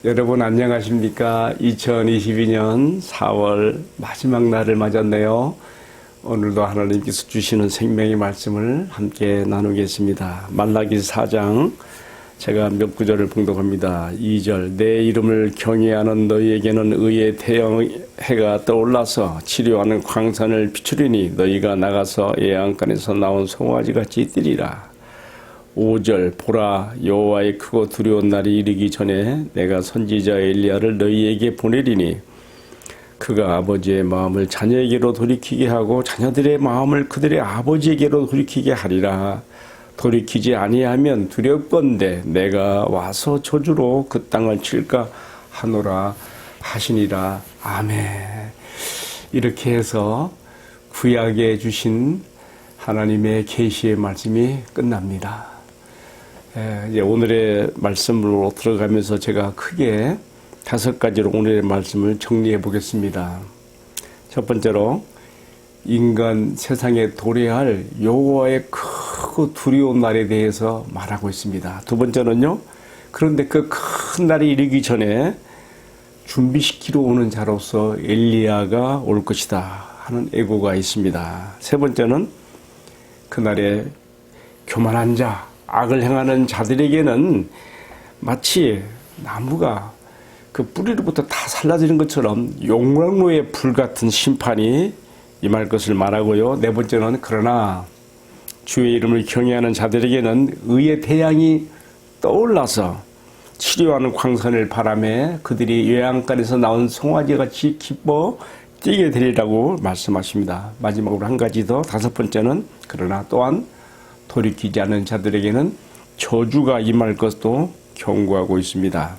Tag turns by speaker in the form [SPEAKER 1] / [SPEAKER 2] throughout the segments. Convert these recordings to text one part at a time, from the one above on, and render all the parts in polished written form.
[SPEAKER 1] 여러분 안녕하십니까? 2022년 4월 마지막 날을 맞았네요. 오늘도 하나님께서 주시는 생명의 말씀을 함께 나누겠습니다. 말라기 4장 제가 몇 구절을 봉독합니다. 2절 내 이름을 경외하는 너희에게는 의의 태양해가 떠올라서 치료하는 광산을 비추리니 너희가 나가서 예양간에서 나온 송아지같이 뛰리라. 5절 보라 여호와의 크고 두려운 날이 이르기 전에 내가 선지자 엘리야를 너희에게 보내리니 그가 아버지의 마음을 자녀에게로 돌이키게 하고 자녀들의 마음을 그들의 아버지에게로 돌이키게 하리라. 돌이키지 아니하면 두렵건대 내가 와서 저주로 그 땅을 칠까 하노라 하시니라. 아멘. 이렇게 해서 구약에 주신 하나님의 계시의 말씀이 끝납니다. 이제 오늘의 말씀으로 들어가면서 제가 크게 5가지로 오늘의 말씀을 정리해 보겠습니다. 첫 번째로 인간 세상에 도래할 여호와의 크고 두려운 날에 대해서 말하고 있습니다. 두 번째는요, 그런데 그 큰 날이 이르기 전에 준비시키러 오는 자로서 엘리야가 올 것이다 하는 예고가 있습니다. 세 번째는 그날에 교만한 자, 악을 행하는 자들에게는 마치 나무가 그 뿌리로부터 다 살라지는 것처럼 용광로의 불같은 심판이 임할 것을 말하고요. 네 번째는 그러나 주의 이름을 경외하는 자들에게는 의의 태양이 떠올라서 치료하는 광선을 바라매 그들이 요양간에서 나온 송아지같이 기뻐 뛰게 되리라고 말씀하십니다. 마지막으로 한 가지 더, 5번째는 그러나 또한 돌이키지 않은 자들에게는 저주가 임할 것도 경고하고 있습니다.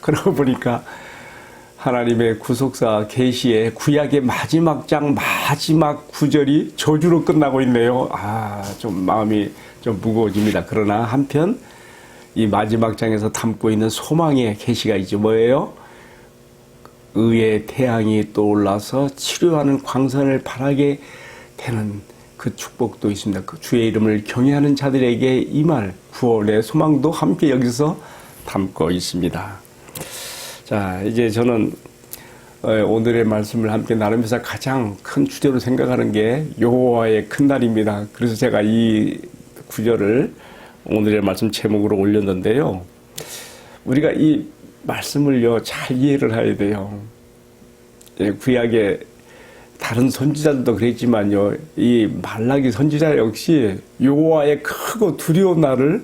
[SPEAKER 1] 그러고 보니까 하나님의 구속사 계시의 구약의 마지막 장 마지막 구절이 저주로 끝나고 있네요. 좀 마음이 좀 무거워집니다. 그러나 한편 이 마지막 장에서 담고 있는 소망의 계시가 이제 뭐예요? 의의 태양이 떠올라서 치료하는 광선을 바라게 되는 그 축복도 있습니다. 그 주의 이름을 경외하는 자들에게 임할 구원의 소망도 함께 여기서 담고 있습니다. 자, 이제 저는 오늘의 말씀을 함께 나누면서 가장 큰 주제로 생각하는 게 여호와의 큰 날입니다. 그래서 제가 이 구절을 오늘의 말씀 제목으로 올렸는데요. 우리가 이 말씀을요 잘 이해를 해야 돼요. 구약의 다른 선지자들도 그랬지만요, 이 말라기 선지자 역시 여호와의 크고 두려운 날을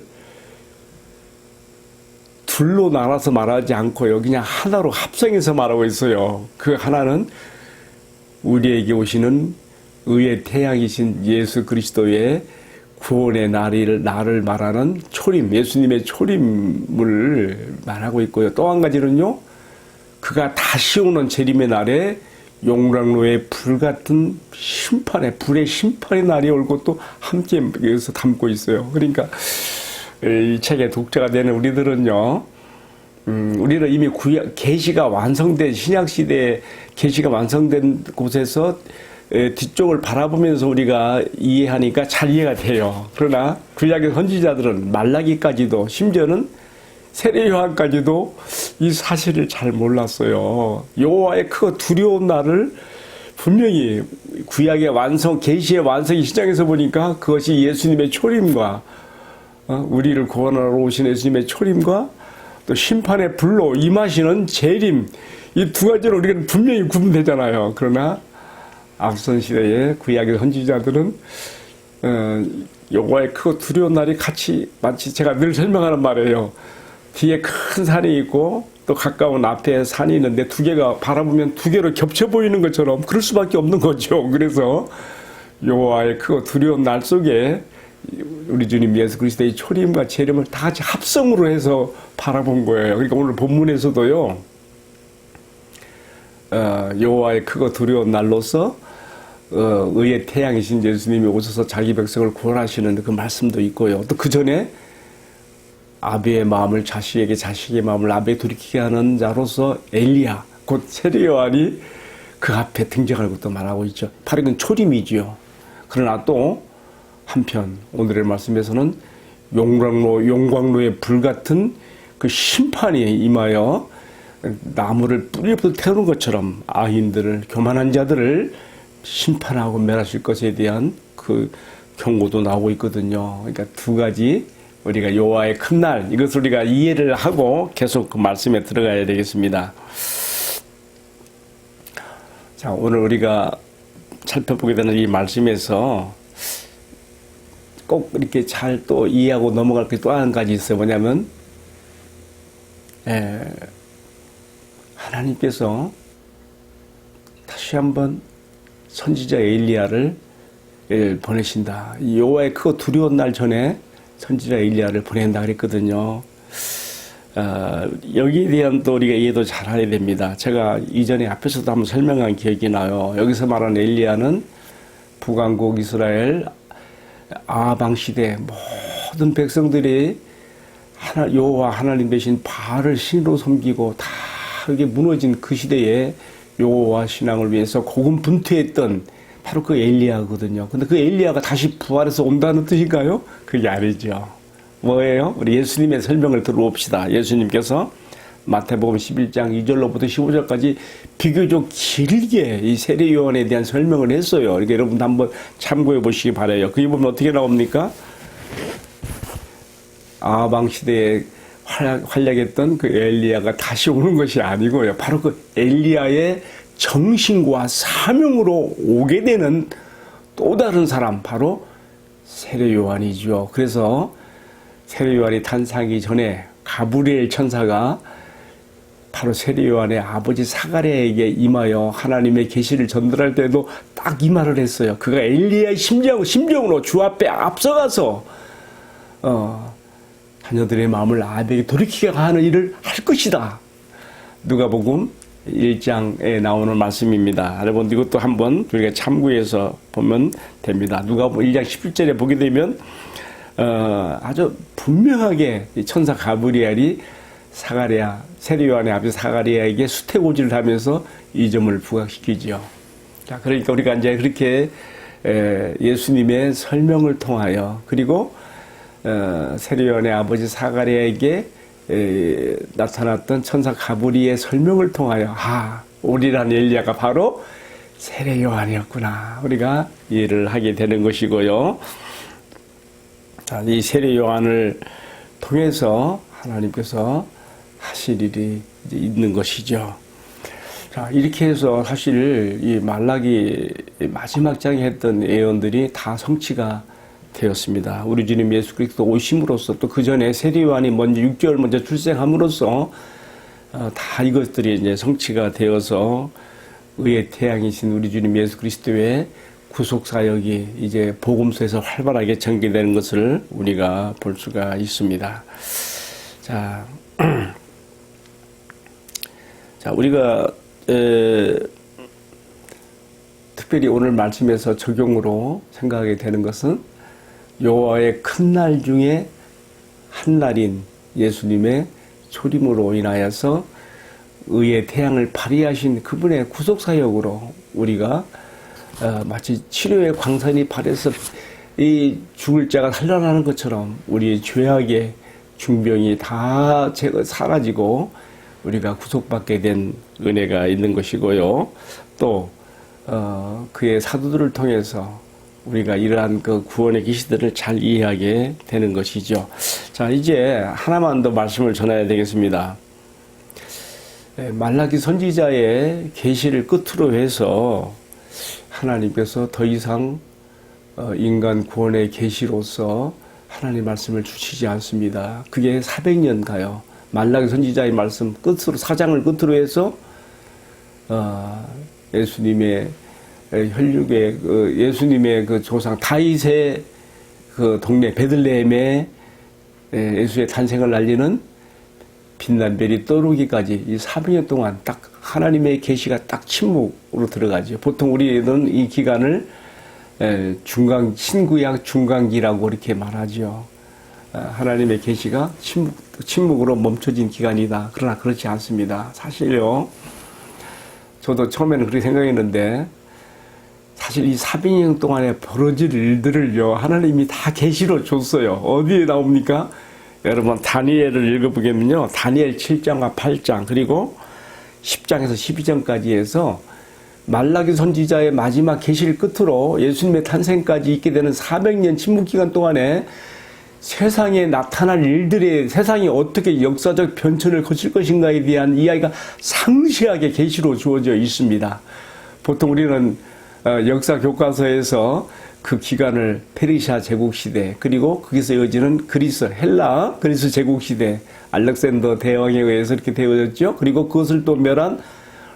[SPEAKER 1] 둘로 나눠서 말하지 않고요, 그냥 하나로 합성해서 말하고 있어요. 그 하나는 우리에게 오시는 의의 태양이신 예수 그리스도의 구원의 날을 말하는 초림, 예수님의 초림을 말하고 있고요. 또 한 가지는요, 그가 다시 오는 재림의 날에 용광로의 불같은 심판의, 불의 심판의 날이 올 것도 함께 여기서 담고 있어요. 그러니까 이 책의 독자가 되는 우리들은요, 우리는 이미 계시가 완성된, 신약시대에 계시가 완성된 곳에서 뒤쪽을 바라보면서 우리가 이해하니까 잘 이해가 돼요. 그러나 구약의 선지자들은 말라기까지도, 심지어는 세례 요한까지도 이 사실을 잘 몰랐어요. 여호와의 크고 두려운 날을 분명히 구약의 완성, 계시의 완성이 시장에서 보니까 그것이 예수님의 초림과 우리를 구원하러 오신 예수님의 초림과 또 심판의 불로 임하시는 재림, 이 두 가지로 우리가 분명히 구분되잖아요. 그러나 앞선 시대의 구약의 선지자들은 여호와의 크고 두려운 날이 같이, 마치 제가 늘 설명하는 말이에요. 뒤에 큰 산이 있고 또 가까운 앞에 산이 있는데 두 개가 바라보면 두 개로 겹쳐 보이는 것처럼 그럴 수밖에 없는 거죠. 그래서 여호와의 크고 두려운 날 속에 우리 주님 예수 그리스도의 초림과 재림을 다 같이 합성으로 해서 바라본 거예요. 그러니까 오늘 본문에서도요, 여호와의 크고 두려운 날로서 의의 태양이신 예수님이 오셔서 자기 백성을 구원하시는 그 말씀도 있고요. 또 그 전에 아비의 마음을 자식에게, 자식의 마음을 아비에 돌이키게 하는 자로서 엘리야, 곧 세례 요한이 그 앞에 등장할 것도 말하고 있죠. 바로 이건 초림이지요. 그러나 또 한편 오늘의 말씀에서는 용광로의 불같은 그 심판이 임하여 나무를 뿌리부터 태우는 것처럼 아인들을, 교만한 자들을 심판하고 멸하실 것에 대한 그 경고도 나오고 있거든요. 그러니까 두 가지 우리가 여호와의 큰 날, 이것을 우리가 이해를 하고 계속 그 말씀에 들어가야 되겠습니다. 자, 오늘 우리가 살펴보게 되는 이 말씀에서 꼭 이렇게 잘 또 이해하고 넘어갈 게 또 한 가지 있어요. 뭐냐면 하나님께서 다시 한번 선지자 엘리야를 보내신다. 여호와의 그 두려운 날 전에 선지자 엘리야를 보낸다 그랬거든요. 여기에 대한 또 우리가 이해도 잘 해야 됩니다. 제가 이전에 앞에서도 한번 설명한 기억이 나요. 여기서 말하는 엘리야는 북왕국 이스라엘 아방 시대 모든 백성들이 여호와 하나님 대신 바알을 신으로 섬기고 다 이게 무너진 그 시대에 여호와 신앙을 위해서 고군분투했던 바로 그 엘리야거든요. 근데 그 엘리야가 다시 부활해서 온다는 뜻인가요? 그게 아니죠. 뭐예요? 우리 예수님의 설명을 들어봅시다. 예수님께서 마태복음 11장 2절로부터 15절까지 비교적 길게 이 세례 요한에 대한 설명을 했어요. 그러니까 여러분도 한번 참고해 보시기 바라요. 거기 보면 어떻게 나옵니까? 아방 시대에 활약했던 그 엘리야가 다시 오는 것이 아니고요. 바로 그 엘리야의 정신과 사명으로 오게 되는 또 다른 사람, 바로 세례 요한이죠. 그래서 세례 요한이 탄생하기 전에 가브리엘 천사가 바로 세례 요한의 아버지 사가랴에게 임하여 하나님의 계시를 전달할 때도 딱 이 말을 했어요. 그가 엘리야의 심정으로 주 앞에 앞서가서 자녀들의 마음을 아벨에게 돌이키게 하는 일을 할 것이다. 누가복음 1장에 나오는 말씀입니다. 여러분 이것도 한번 우리가 참고해서 보면 됩니다. 누가복음 1장 11절에 보게 되면 아주 분명하게 천사 가브리엘이 세례 요한의 아버지 사가랴에게 수태고지를 하면서 이 점을 부각시키죠. 자, 그러니까 우리가 이제 그렇게 예수님의 설명을 통하여, 그리고 세례 요한의 아버지 사가랴에게 나타났던 천사 가브리엘의 설명을 통하여 우리란 엘리야가 바로 세례 요한이었구나, 우리가 이해를 하게 되는 것이고요. 자, 이 세례 요한을 통해서 하나님께서 하실 일이 이제 있는 것이죠. 자, 이렇게 해서 사실 이 말라기 마지막 장에 했던 예언들이 다 성취가 되었습니다. 우리 주님 예수 그리스도 오심으로써, 또 그 전에 세례 요한이 먼저 6개월 먼저 출생함으로써 다 이것들이 이제 성취가 되어서 의의 태양이신 우리 주님 예수 그리스도의 구속 사역이 이제 복음서에서 활발하게 전개되는 것을 우리가 볼 수가 있습니다. 자, 우리가 특별히 오늘 말씀에서 적용으로 생각하게 되는 것은 여호와의 큰 날 중에 한 날인 예수님의 초림으로 인하여서 의의 태양을 발휘하신 그분의 구속 사역으로 우리가 마치 치료의 광선이 발해서 이 죽을 자가 살아나는 것처럼 우리의 죄악의 중병이 다 사라지고 우리가 구속받게 된 은혜가 있는 것이고요. 또 그의 사도들을 통해서 우리가 이러한 그 구원의 계시들을 잘 이해하게 되는 것이죠. 자, 이제 하나만 더 말씀을 전해야 되겠습니다. 말라기 선지자의 계시를 끝으로 해서 하나님께서 더 이상 인간 구원의 계시로서 하나님 말씀을 주시지 않습니다. 그게 400년 가요. 말라기 선지자의 말씀 끝으로, 4장을 끝으로 해서 예수님의 혈육의 예수님의 그 조상 다윗의 그 동네 베들레헴에 예수의 탄생을 알리는 빛난 별이 떠오르기까지 이 400년 동안 딱 하나님의 계시가 딱 침묵으로 들어가죠. 보통 우리는 이 기간을 신구약 중간기라고 이렇게 말하죠. 하나님의 계시가 침묵으로 멈춰진 기간이다. 그러나 그렇지 않습니다. 사실요, 저도 처음에는 그렇게 생각했는데 사실 이 400년 동안에 벌어질 일들을요, 하나님이 다 계시로 줬어요. 어디에 나옵니까? 여러분 다니엘을 읽어보면요. 다니엘 7장과 8장 그리고 10장에서 12장까지 해서 말라기 선지자의 마지막 계시를 끝으로 예수님의 탄생까지 있게 되는 400년 침묵기간 동안에 세상에 나타날 일들의 세상이 어떻게 역사적 변천을 거칠 것인가에 대한 이야기가 상세하게 계시로 주어져 있습니다. 보통 우리는 역사 교과서에서 그 기간을 페르시아 제국시대 그리고 거기서 이어지는 그리스, 헬라, 그리스 제국시대, 알렉산더 대왕에 의해서 이렇게 되어졌죠. 그리고 그것을 또 멸한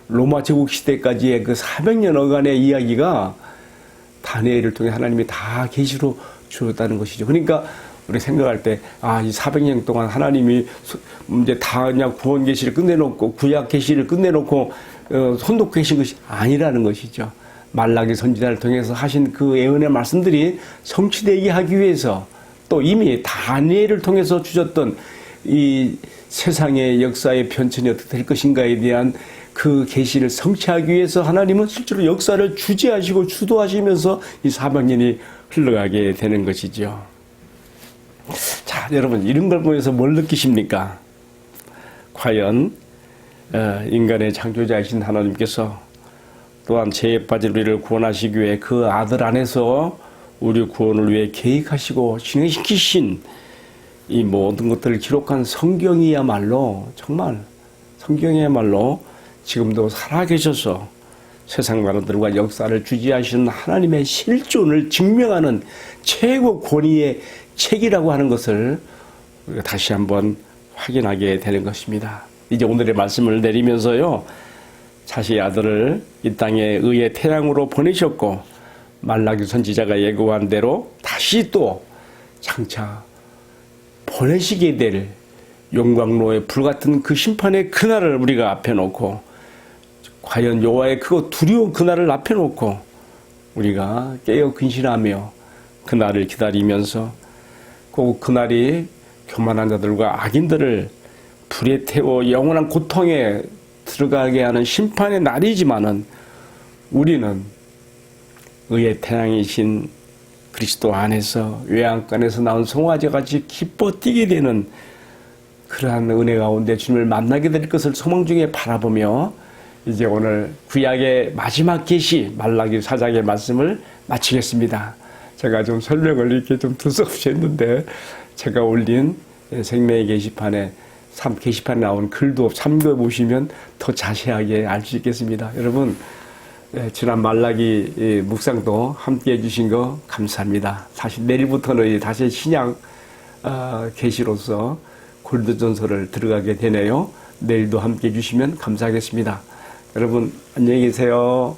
[SPEAKER 1] 로마 제국시대까지의 그 400년여간의 이야기가 다니엘을 통해 하나님이 다 계시로 주었다는 것이죠. 그러니까 우리 생각할 때, 이 400년 동안 하나님이 이제 다 그냥 구원 계시를 끝내놓고, 구약 계시를 끝내놓고, 손놓고 계신 것이 아니라는 것이죠. 말라기 선지자를 통해서 하신 그 예언의 말씀들이 성취되게 하기 위해서 또 이미 다니엘을 통해서 주셨던 이 세상의 역사의 변천이 어떻게 될 것인가에 대한 그 계시를 성취하기 위해서 하나님은 실제로 역사를 주재하시고 주도하시면서 이 400년이 흘러가게 되는 것이죠. 자, 여러분 이런 걸 보면서 뭘 느끼십니까? 과연 인간의 창조자이신 하나님께서 또한 죄에 빠진 우리를 구원하시기 위해 그 아들 안에서 우리 구원을 위해 계획하시고 진행시키신 이 모든 것들을 기록한 성경이야말로 정말 성경이야말로 지금도 살아계셔서 세상 만화들과 역사를 주재하시는 하나님의 실존을 증명하는 최고 권위의 책이라고 하는 것을 우리가 다시 한번 확인하게 되는 것입니다. 이제 오늘의 말씀을 내리면서요. 자신의 아들을 이 땅에 의의 태양으로 보내셨고 말라기 선지자가 예고한 대로 다시 또 장차 보내시게 될 용광로의 불같은 그 심판의 그날을 우리가 앞에 놓고 과연 여호와의 크고 두려운 그날을 앞에 놓고 우리가 깨어 근신하며 그날을 기다리면서 꼭 그날이 교만한 자들과 악인들을 불에 태워 영원한 고통에 들어가게 하는 심판의 날이지만은 우리는 의의 태양이신 그리스도 안에서 외양간에서 나온 송아지같이 기뻐 뛰게 되는 그러한 은혜 가운데 주님을 만나게 될 것을 소망 중에 바라보며 이제 오늘 구약의 마지막 계시 말라기 4장의 말씀을 마치겠습니다. 제가 좀 설명을 이렇게 좀 두서없이 했는데 제가 올린 생명의 게시판에 게시판에 나온 글도 참고해 보시면 더 자세하게 알 수 있겠습니다. 여러분 지난 말라기 묵상도 함께 해주신 거 감사합니다. 사실 내일부터는 다시 신약 계시로서 골드전서를 들어가게 되네요. 내일도 함께 해주시면 감사하겠습니다. 여러분 안녕히 계세요.